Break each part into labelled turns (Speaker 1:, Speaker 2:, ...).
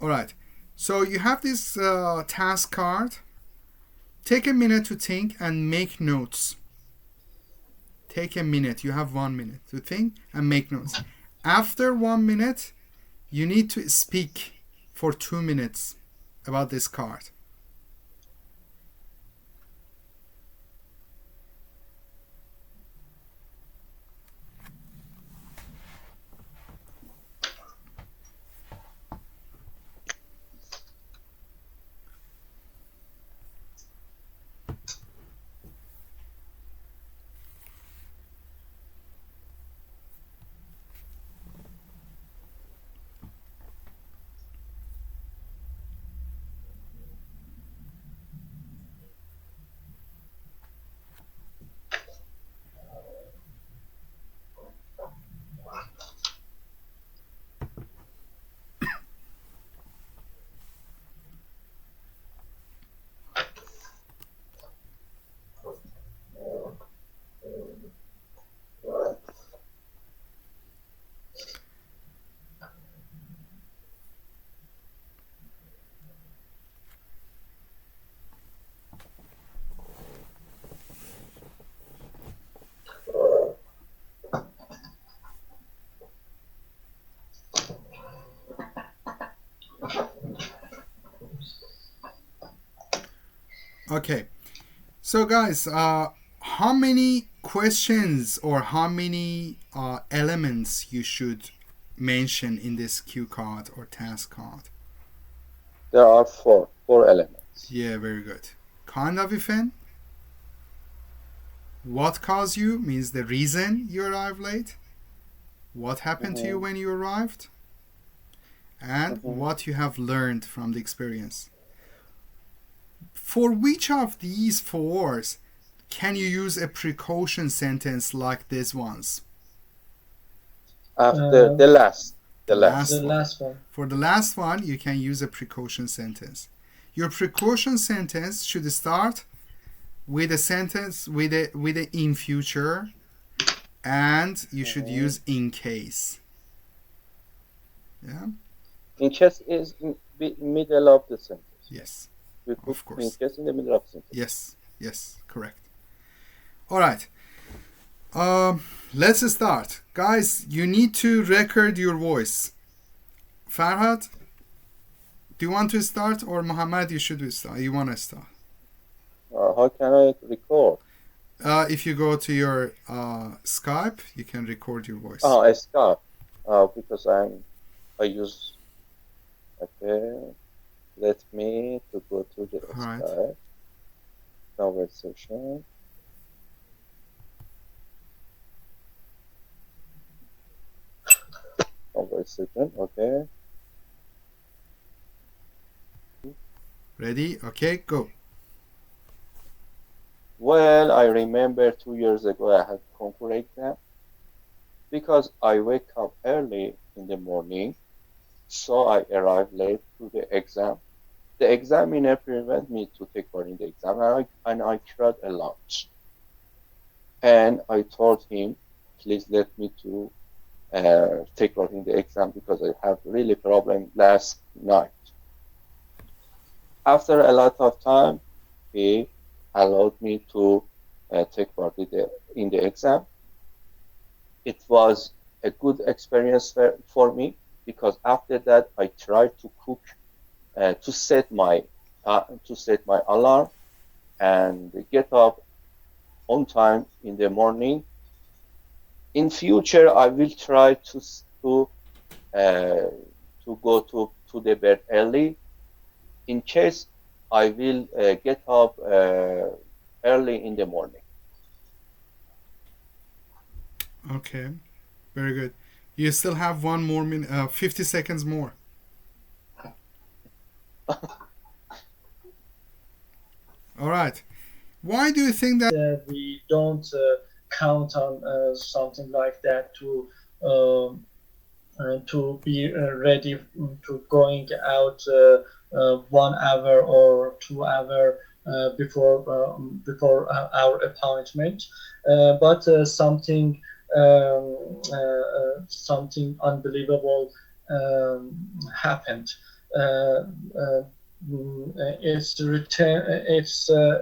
Speaker 1: All right. So you have this task card. Take a minute to think and make notes. Take a minute. You have 1 minute to think and make notes. After 1 minute, you need to speak for 2 minutes about this card. Okay. So guys, how many questions or how many elements you should mention in this cue card or task card?
Speaker 2: There are four elements.
Speaker 1: Yeah, very good. Kind of event. What caused you means the reason you arrived late. What happened to you when you arrived? And what you have learned from the experience. For which of these fours can you use a precaution sentence like this ones?
Speaker 2: After the last
Speaker 1: one. For the last one, you can use a precaution sentence. Your precaution sentence should start with a sentence with a in future, and you should use in case. Yeah.
Speaker 2: In case is in the middle of the sentence.
Speaker 1: Yes.
Speaker 2: We put
Speaker 1: Of course.
Speaker 2: In case in the middle of the sentence.
Speaker 1: Yes, correct. All right. Let's start. Guys, you need to record your voice. Farhad, do you want to start, or Muhammad, you should start? You want to start?
Speaker 2: How can I record?
Speaker 1: If you go to your Skype, you can record your voice.
Speaker 2: Oh, Skype. Because I use. Okay. Let me to go to the Skype conversation. Conversation. Okay.
Speaker 1: Ready? Okay, go.
Speaker 2: Well, I remember 2 years ago I had concours exam. Because I wake up early in the morning, so I arrive late to the exam. The examiner prevented me to take part in the exam, and I cried a lot. And I told him, please let me to take part in the exam because I have really problem last night. After a lot of time, he allowed me to take part in the exam. It was a good experience for me because after that I tried to cook, to set my alarm and get up on time in the morning. In future, I will try to go to the bed early. In case I will get up early in the morning.
Speaker 1: Okay, very good. You still have 1 more minute, 50 seconds more. All right. Why do you think that
Speaker 3: we don't count on something like that to be ready to going out 1 hour or 2 hour before our appointment, but something unbelievable happened. uh, uh,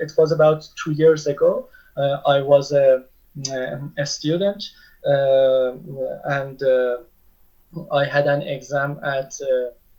Speaker 3: it was about 2 years ago. I was a student, and I had an exam at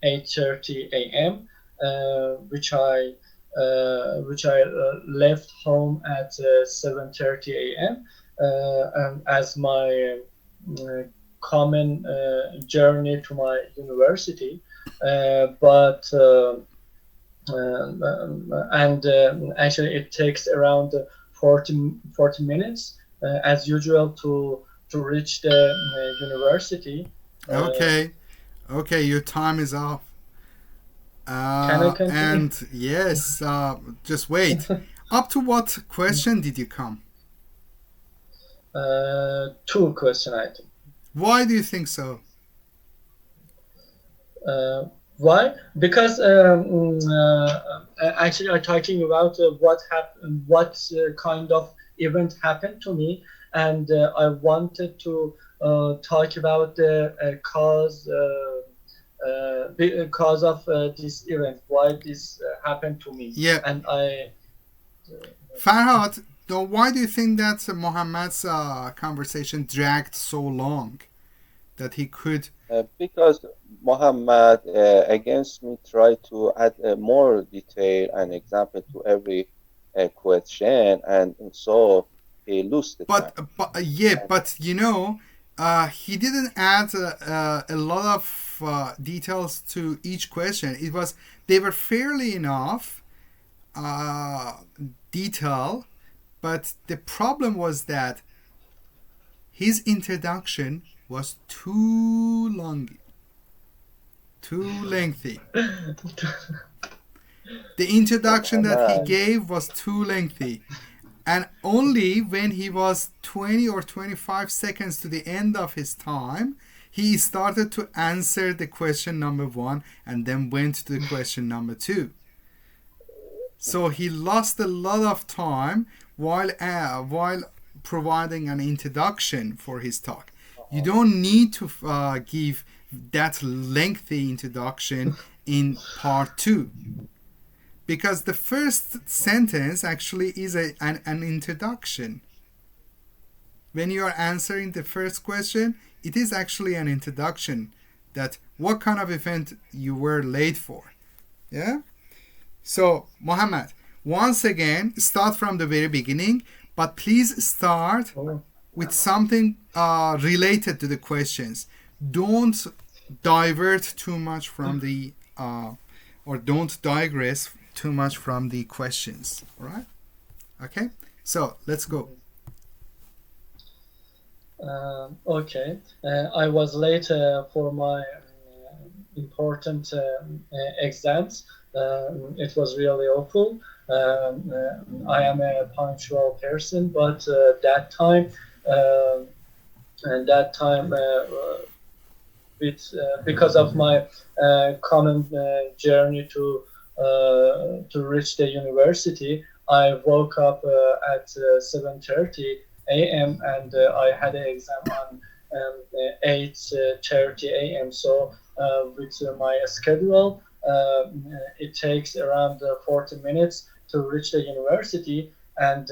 Speaker 3: 8:30 a.m., which I left home at 7:30 a.m. And as my uh, common journey to my university, but and actually it takes around 40 minutes as usual to reach the university.
Speaker 1: Okay. Okay, your time is up.
Speaker 3: Can I continue?
Speaker 1: And yes, just wait. Up to what question did you come?
Speaker 3: Two question item.
Speaker 1: Why do you think so?
Speaker 3: Why? Because actually I'm talking about what kind of event happened to me, and I wanted to talk about the cause of this event, why this happened to me,
Speaker 1: Yeah,
Speaker 3: and I.
Speaker 1: Farhad, though, why do you think that Mohammed's conversation dragged so long that he could?
Speaker 2: Because Muhammad against me tried to add more detail and example to every question, and so he lost the time.
Speaker 1: But yeah,
Speaker 2: And
Speaker 1: but he didn't add a lot of details to each question. They were fairly enough uh, detail, but the problem was that his introduction was too long, too lengthy. The introduction that he
Speaker 2: Muhammad,
Speaker 1: gave was too lengthy. And only when he was 20 or 25 seconds to the end of his time, he started to answer the question number one and then went to the question number two. So he lost a lot of time while providing an introduction for his talk. You don't need to give that lengthy introduction in part two, because the first sentence actually is an introduction. When you are answering the first question, it is actually an introduction that what kind of event you were late for. Yeah? So, Mohammed, once again, start from the very beginning, but please start
Speaker 3: Oh,
Speaker 1: with something related to the questions. Don't divert too much from the, or don't digress too much from the questions. All right? Okay? So, let's go.
Speaker 3: okay. I was late for my important exams. It was really awful. I am a punctual person, but uh, that time because of my common journey to reach the university, I woke up at 7:30 a.m. and I had an exam on 8:30 a.m. So with my schedule, it takes around 40 minutes to reach the university, and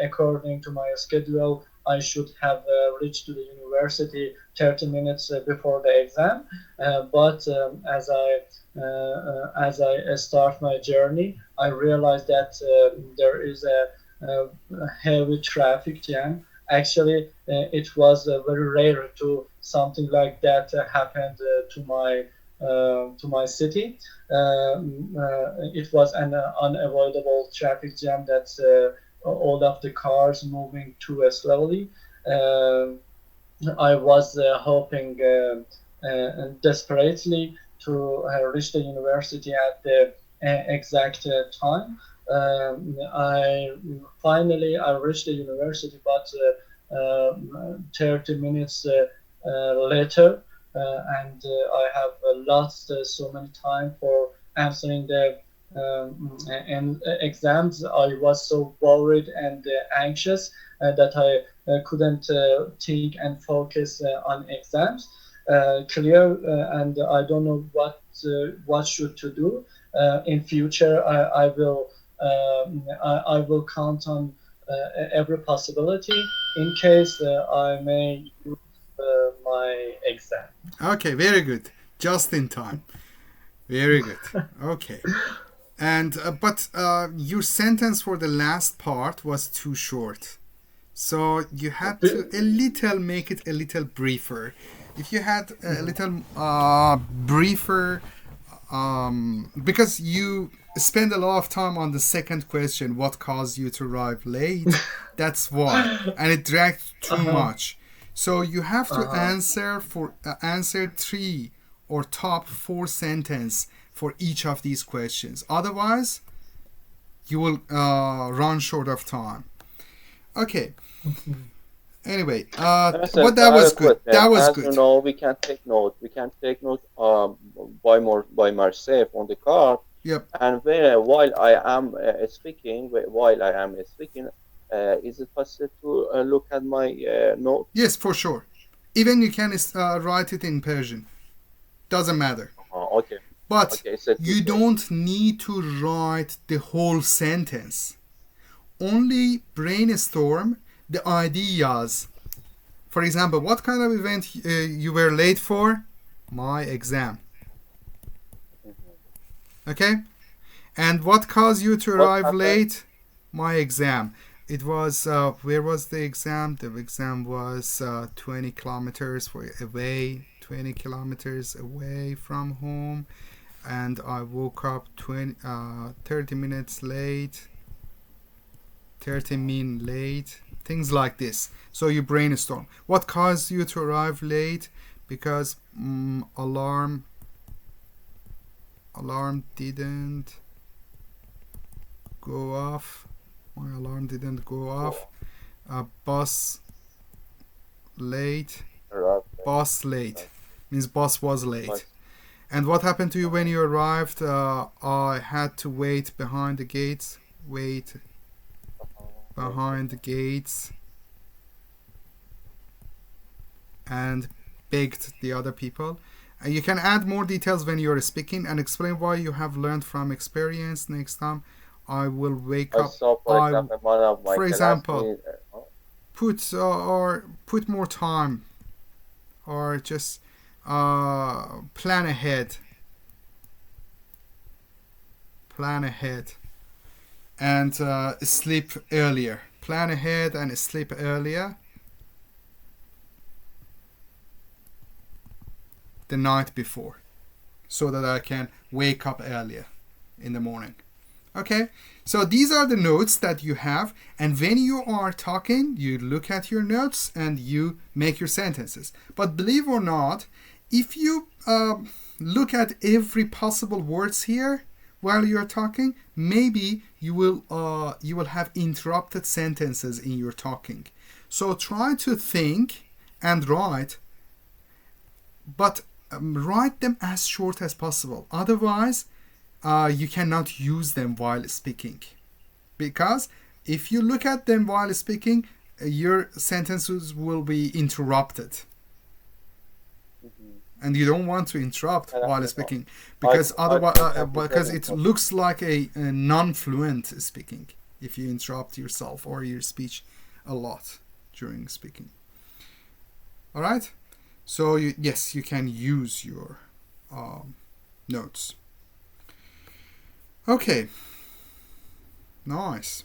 Speaker 3: according to my schedule, I should have reached to the university 30 minutes before the exam. But as I start my journey, I realized that there is a heavy traffic jam. Actually, it was very rare to something like that happened to my city. It was an unavoidable traffic jam that all of the cars moving too slowly. Uh, I was hoping desperately to reach the university at the exact time. I reached the university, but 30 minutes later, and I have lost so many time for answering the exams. I was so worried and anxious that I couldn't think and focus on exams clear, and I don't know what what should to do. In future, I will count on every possibility in case I may use my exam.
Speaker 1: Okay, very good. Just in time. Very good. Okay. And but your sentence for the last part was too short. So you had to a little make it a little briefer. If you had a little briefer, because you spend a lot of time on the second question, what caused you to arrive late? That's why, and it dragged too much. So you have to answer 3 or top 4 sentence for each of these questions. Otherwise, you will run short of time. Okay. Anyway, but that was good. That was
Speaker 2: As
Speaker 1: good.
Speaker 2: you know, we can take note. We can take note by myself on the card.
Speaker 1: Yep.
Speaker 2: And while I am speaking, is it possible to look at my note?
Speaker 1: Yes, for sure. Even you can write it in Persian. Doesn't matter.
Speaker 2: Okay.
Speaker 1: But
Speaker 2: okay,
Speaker 1: you don't need to write the whole sentence. Only brainstorm the ideas. For example, what kind of event you were late for? My exam. Okay? And what caused you to arrive late? My exam. It was, where was the exam? The exam was 20 kilometers away, 20 kilometers away from home. And I woke up 30 minutes late, 30 minutes late, things like this. So you brainstorm. What caused you to arrive late? Because alarm didn't go off. My alarm didn't go off. Bus late. Bus late. Means bus was late. And what happened to you when you arrived? I had to wait behind the gates. Wait behind the gates. And begged the other people. You can add more details when you're speaking and explain why you have learned from experience. Next time I will wake up. For example, put more time, or just plan ahead. Plan ahead and sleep earlier. Plan ahead and sleep earlier the night before, so that I can wake up earlier in the morning. Okay, so these are the notes that you have, and when you are talking, you look at your notes and you make your sentences. But believe or not, if you look at every possible words here while you're talking, maybe you will have interrupted sentences in your talking. So try to think and write, but write them as short as possible. Otherwise, you cannot use them while speaking, because if you look at them while speaking, your sentences will be interrupted, and you don't want to interrupt while speaking, because otherwise, because it looks like a non-fluent speaking if you interrupt yourself or your speech a lot during speaking. All right. So yes, you can use your notes. Okay. Nice.